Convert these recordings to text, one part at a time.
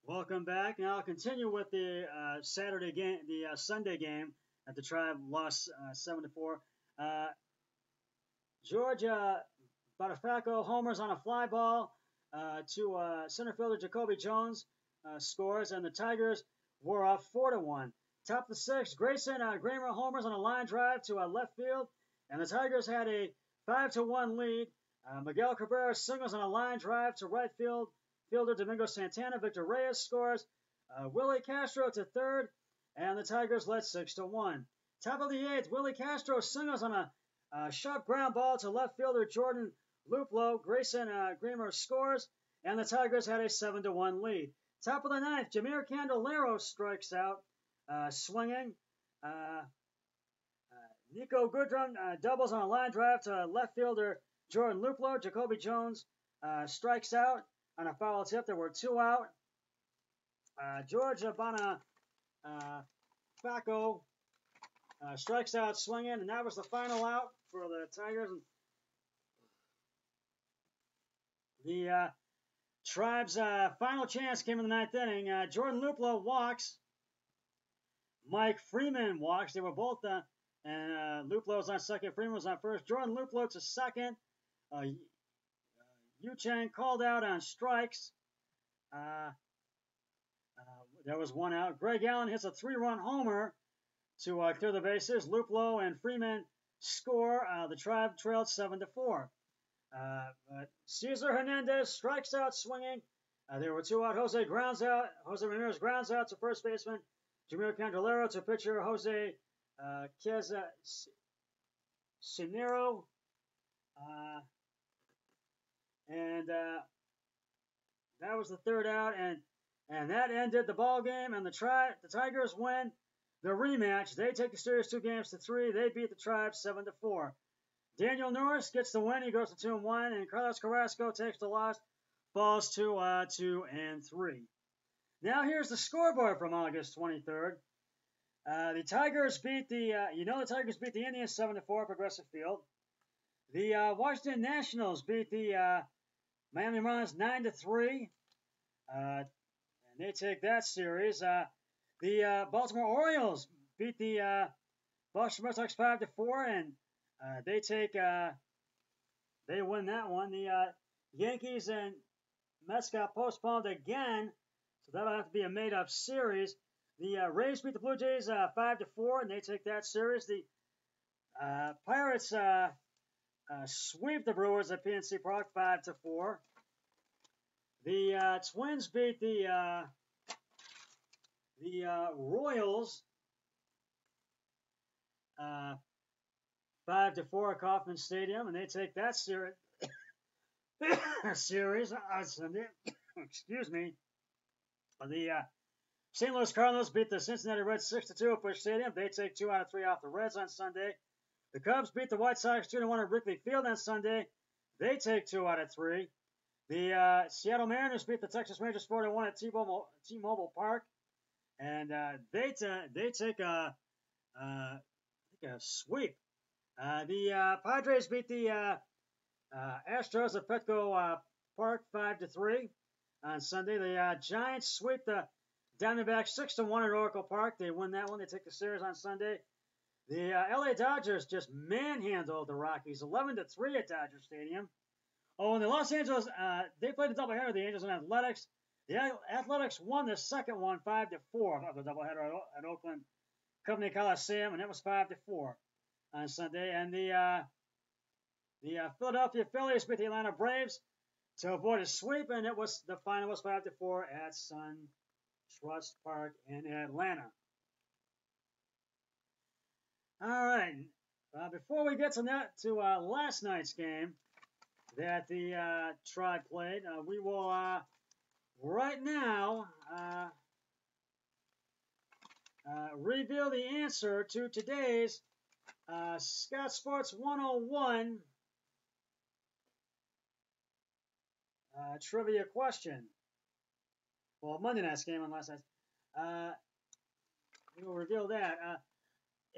Welcome back. Now I'll continue with the Saturday game, the Sunday game that the Tribe lost 7-4. Uh, Georgia Bonifaco homers on a fly ball to center fielder Jacoby Jones scores, and the Tigers were up 4-1. Top of the sixth, Grayson Gramer homers on a line drive to left field, and the Tigers had a 5-1 lead. Miguel Cabrera singles on a line drive to right field. Fielder Domingo Santana, Victor Reyes scores. Willie Castro to third, and the Tigers led 6-1. Top of the eighth, Willie Castro singles on a sharp ground ball to left fielder Jordan Luplow. Grayson Gramer scores, and the Tigers had a 7-1 lead. Top of the ninth, Jeimer Candelario strikes out, swinging. Nico Goodrum doubles on a line drive to left fielder Jordan Luplow. Jacoby Jones strikes out on a foul tip. There were two out. Georgia Bonifaco strikes out swinging, and that was the final out for the Tigers. The Tribe's final chance came in the ninth inning. Jordan Luplow walks. Mike Freeman walks. They were both, and Luplow was on second. Freeman was on first. Jordan Luplow to second. Yu Chang called out on strikes. There was one out. Greg Allen hits a 3-run homer to clear the bases. Luplow and Freeman score. The Tribe trailed 7-4. But Cesar Hernandez strikes out swinging. There were two out. Jose Ramirez grounds out to first baseman Jeimer Candelario to pitcher Jose Cinero. And that was the third out, and that ended the ball game. And the Tigers win the rematch. They take the series 2-3. They beat the Tribe 7-4. Daniel Norris gets the win. He goes to 2-1, and Carlos Carrasco takes the loss, falls to 2-3. Now here's the scoreboard from August 23rd. The Tigers beat the Indians 7-4 Progressive Field. The Washington Nationals beat the Miami Marlins 9-3, and they take that series. The Baltimore Orioles beat the Boston Red Sox 5-4, and they win that one. The Yankees and Mets got postponed again, so that'll have to be a made-up series. The Rays beat the Blue Jays 5-4, and they take that series. The Pirates sweep the Brewers at PNC Park 5-4. The Twins beat the Royals 5-4 at Kauffman Stadium, and they take that series. Excuse me. The St. Louis Cardinals beat the Cincinnati Reds 6-2 at Busch Stadium. They take 2 out of 3 off the Reds on Sunday. The Cubs beat the White Sox 2-1 at Wrigley Field on Sunday. They take 2 out of 3. The Seattle Mariners beat the Texas Rangers 4-1 at T-Mobile Park, and they take a sweep. The Padres beat the Astros at Petco Park 5-3 on Sunday. The Giants sweep the Diamondbacks 6-1 at Oracle Park. They win that one. They take the series on Sunday. The LA Dodgers just manhandled the Rockies 11-3 at Dodger Stadium. Oh, and the Los Angeles, they played a doubleheader, the Angels and Athletics. The Athletics won the second one 5-4 of the doubleheader at Oakland Company Coliseum, and it was 5-4 on Sunday. And the Philadelphia Phillies beat the Atlanta Braves to avoid a sweep, and the final was 5-4 at SunTrust Park in Atlanta. All right. Before we get to last night's game that the Tribe played, we will right now reveal the answer to today's Scott Sports 101 trivia question. Well, Monday night's game on last night. We will reveal that.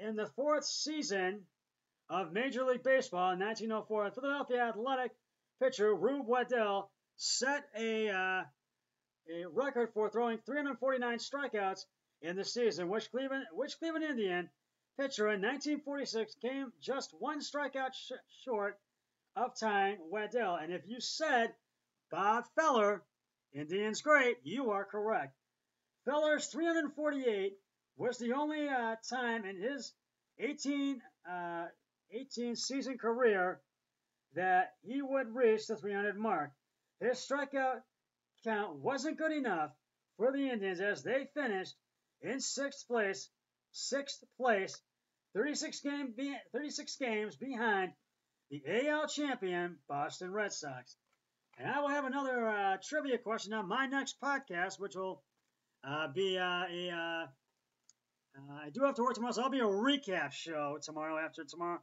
In the fourth season of Major League Baseball in 1904, Philadelphia Athletic pitcher Rube Waddell set a a record for throwing 349 strikeouts in the season, which Cleveland Indian pitcher in 1946 came just one strikeout short of tying Waddell. And if you said Bob Feller, Indians great, you are correct. Feller's 348 was the only time in his 18 season career that he would reach the 300 mark. His strikeout count wasn't good enough for the Indians as they finished in sixth place, 36 games behind the AL champion Boston Red Sox. And I will have another trivia question on my next podcast, which will be I do have to work tomorrow, so I'll be a recap show tomorrow after tomorrow.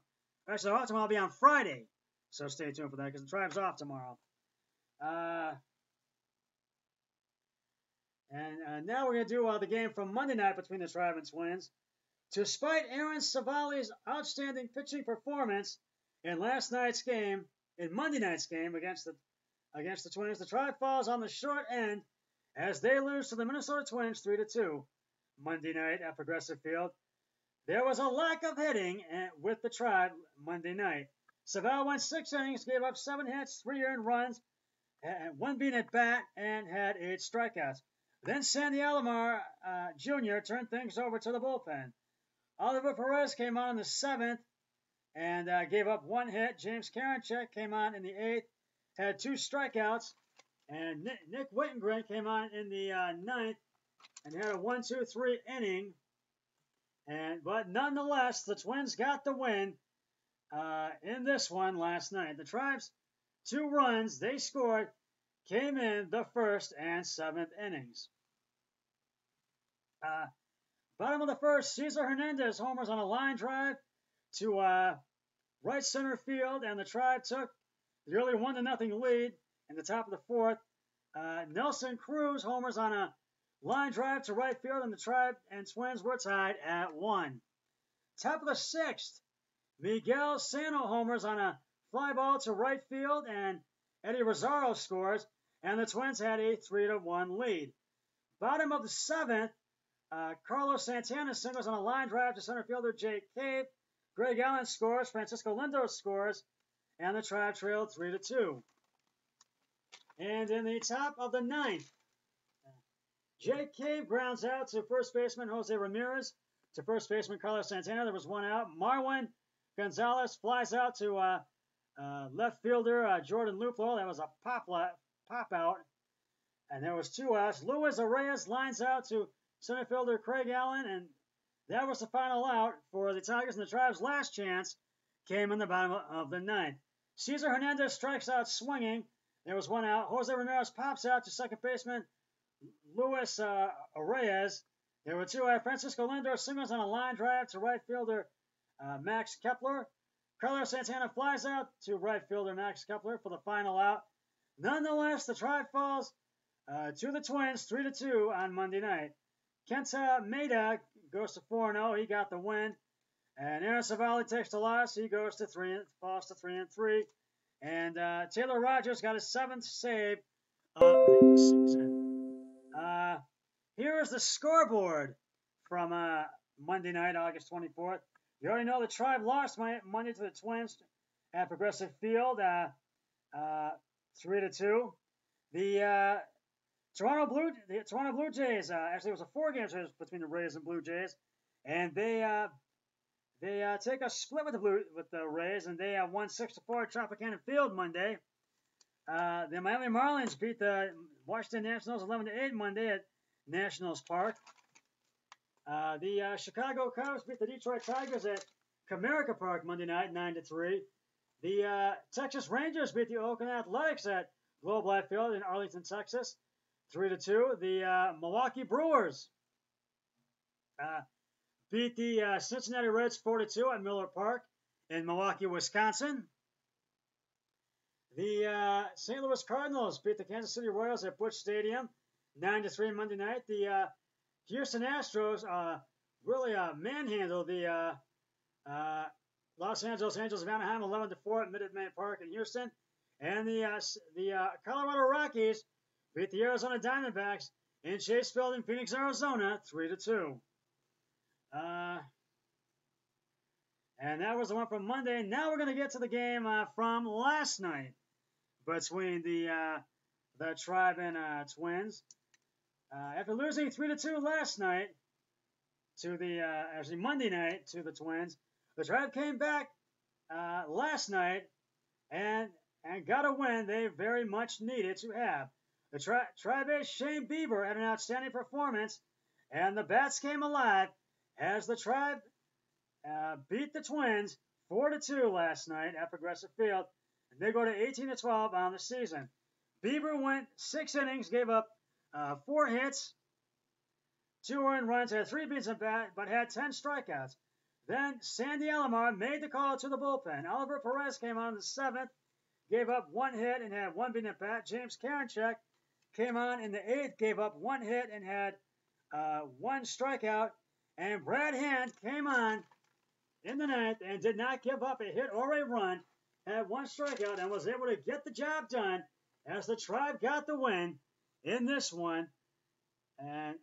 Actually, tomorrow will be on Friday, so stay tuned for that because the Tribe's off tomorrow. And now we're going to do the game from Monday night between the Tribe and Twins. Despite Aaron Civale's outstanding pitching performance in Monday night's game against the Twins, the Tribe falls on the short end as they lose to the Minnesota Twins 3-2 Monday night at Progressive Field. There was a lack of hitting with the Tribe Monday night. Civale went 6 innings, gave up 7 hits, 3 earned runs, and 1 beat at bat, and had 8 strikeouts. Then Sandy Alomar Jr. turned things over to the bullpen. Oliver Perez came on in the 7th and gave up 1 hit. James Karinchak came on in the 8th, had 2 strikeouts. And Nick Wittengren came on in the 9th and had a 1-2-3 inning. But nonetheless, the Twins got the win in this one last night. The Tribe's 2 runs they scored came in the 1st and 7th innings. Bottom of the 1st, Cesar Hernandez homers on a line drive to right center field, and the Tribe took the early 1-0 lead in the top of the 4th. Nelson Cruz homers on a line drive to right field, and the Tribe and Twins were tied at 1. Top of the 6th, Miguel Sano homers on a fly ball to right field, and Eddie Rosario scores, and the Twins had a 3-1 lead. Bottom of the 7th, Carlos Santana singles on a line drive to center fielder Jake Cave. Greg Allen scores, Francisco Lindor scores, and the Tribe trailed 3-2. And in the top of the 9th, Jake Cave grounds out to first baseman Jose Ramirez. To first baseman Carlos Santana, there was 1 out. Marwin Gonzalez flies out to left fielder Jordan Luplow. That was a pop out. And there was 2 outs. Luis Arraez lines out to center fielder Craig Allen, and that was the final out for the Tigers, and the Tribe's last chance came in the bottom of the 9th. Cesar Hernandez strikes out swinging. There was 1 out. Jose Ramirez pops out to second baseman Luis Arraez. There were 2 out. Francisco Lindor singles on a line drive to right fielder Max Kepler. Carlos Santana flies out to right fielder Max Kepler for the final out. Nonetheless, the Tribe falls to the Twins 3-2 on Monday night. Kenta Maeda goes to 4-0. He got the win. And Aaron Civale takes the loss. He falls to 3-3. And Taylor Rogers got his 7th save of the season. Here is the scoreboard from Monday night, August 24th. You already know the Tribe lost Monday to the Twins at Progressive Field, 3-2. The Toronto Blue Jays, actually it was a 4-game series between the Rays and Blue Jays, and they take a split with the Rays, and they won 6-4 at Tropicana Field Monday. The Miami Marlins beat the Washington Nationals 11-8 Monday at Nationals Park. The Chicago Cubs beat the Detroit Tigers at Comerica Park Monday night 9-3. The Texas Rangers beat the Oakland Athletics at Globe Life Field in Arlington, Texas, 3-2. The Milwaukee Brewers beat the Cincinnati Reds 4-2 at Miller Park in Milwaukee, Wisconsin. The St. Louis Cardinals beat the Kansas City Royals at Busch Stadium 9-3 Monday night. The Houston Astros really manhandled the Los Angeles Angels of Anaheim 11-4 at Minute Maid Park in Houston. And the Colorado Rockies beat the Arizona Diamondbacks in Chase Field in Phoenix, Arizona, 3-2. And that was the one from Monday. Now we're going to get to the game from last night between the Tribe and Twins. After losing 3-2 last night to the actually Monday night to the Twins, the Tribe came back last night and got a win they very much needed to have. The Tribe-based Shane Bieber had an outstanding performance, and the bats came alive as the Tribe beat the Twins 4-2 last night at Progressive Field, and they go to 18-12 on the season. Bieber went 6 innings, gave up 4 hits, 2 earned runs, had 3 beats at bat, but had 10 strikeouts. Then Sandy Alomar made the call to the bullpen. Oliver Perez came on in the 7th, gave up 1 hit and had 1 beat at bat. James Karinchak came on in the 8th, gave up 1 hit and had 1 strikeout. And Brad Hand came on in the 9th and did not give up a hit or a run, had 1 strikeout, and was able to get the job done as the Tribe got the win in this one. And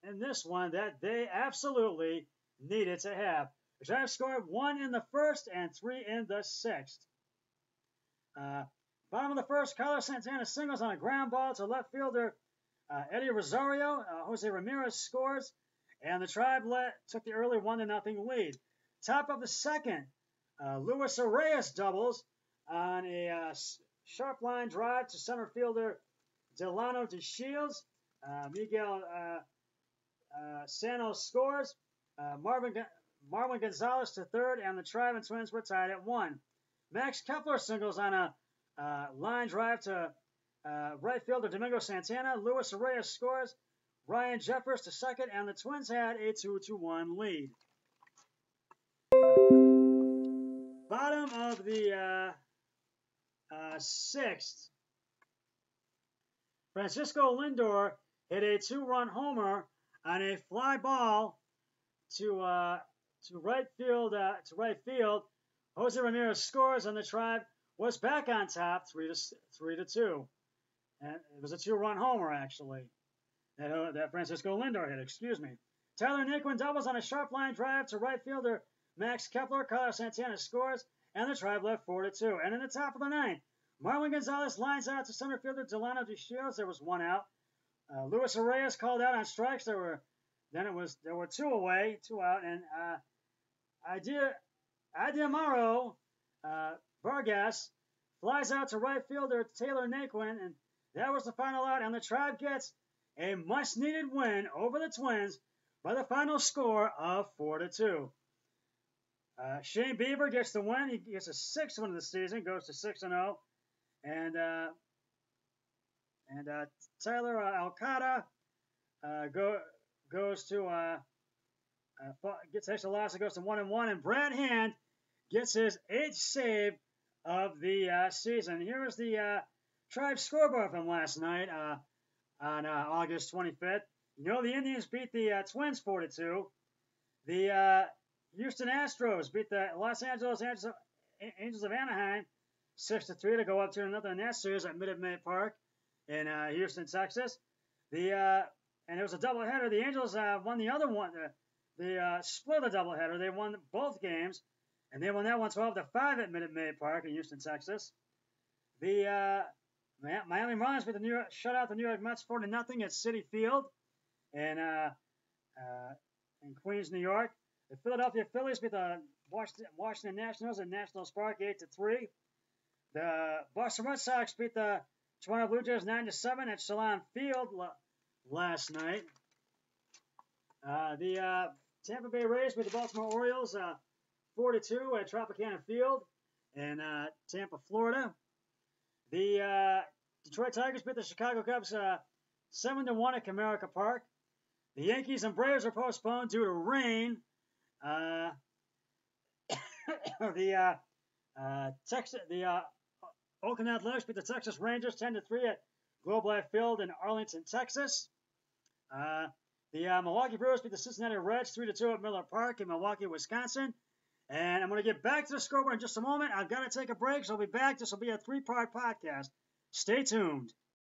in this one that they absolutely needed to have. The Tribe scored 1 in the 1st and 3 in the 6th. Bottom of the 1st, Carlos Santana singles on a ground ball to left fielder Eddie Rosario. Jose Ramirez scores, and the Tribe took the early 1-0 lead. Top of the 2nd, Luis Arraez doubles on a sharp line drive to center fielder Delano De Shields. Miguel Santos scores. Marwin Gonzalez to third, and the Tribe and Twins were tied at 1. Max Kepler singles on a line drive to right fielder Domingo Santana. Luis Arraez scores. Ryan Jeffers to second, and the Twins had a 2-1 lead. Bottom of the 6th, Francisco Lindor hit a 2-run homer on a fly ball to right field. Jose Ramirez scores, and the Tribe was back on top, 3-2. And it was a 2-run homer actually that Francisco Lindor hit. Excuse me. Tyler Naquin doubles on a sharp line drive to right fielder Max Kepler. Carlos Santana scores, and the Tribe left 4-2. And in the top of the 9th, Marwin Gonzalez lines out to center fielder Delano De Shields. There was 1 out. Luis Arraez called out on strikes. There were 2 away, 2 out, and Adiamaro Vargas flies out to right fielder Taylor Naquin, and that was the final out. And the Tribe gets a much-needed win over the Twins by the final score of 4-2. Shane Bieber gets the win. He gets a 6th win of the season, goes to 6-0. And Tyler Alcada goes to gets extra loss and goes to 1-1. And Brad Hand gets his 8th save of the season. Here is the Tribe scoreboard from last night on August 25th. You know, the Indians beat the Twins 4-2. The Houston Astros beat the Los Angeles Angels of Anaheim 6-3 to go up to another in that series at Minute Maid Park in Houston, Texas. And it was a doubleheader. The Angels won the other one. They split the doubleheader. They won both games, and they won that one 12-5 at Minute Maid Park in Houston, Texas. The Miami Marlins shut out the New York Mets 4-0 at Citi Field in Queens, New York. The Philadelphia Phillies beat the Washington Nationals at Nationals Park 8-3. The Boston Red Sox beat the Toronto Blue Jays 9-7 at Salon Field last night. The Tampa Bay Rays beat the Baltimore Orioles 4-2 at Tropicana Field in Tampa, Florida. The Detroit Tigers beat the Chicago Cubs 7-1 at Comerica Park. The Yankees and Braves are postponed due to rain. The Oakland Athletics beat the Texas Rangers 10-3 at Globe Life Field in Arlington, Texas. The Milwaukee Brewers beat the Cincinnati Reds 3-2 at Miller Park in Milwaukee, Wisconsin. And I'm going to get back to the scoreboard in just a moment. I've got to take a break, so I'll be back. This will be a 3-part podcast. Stay tuned.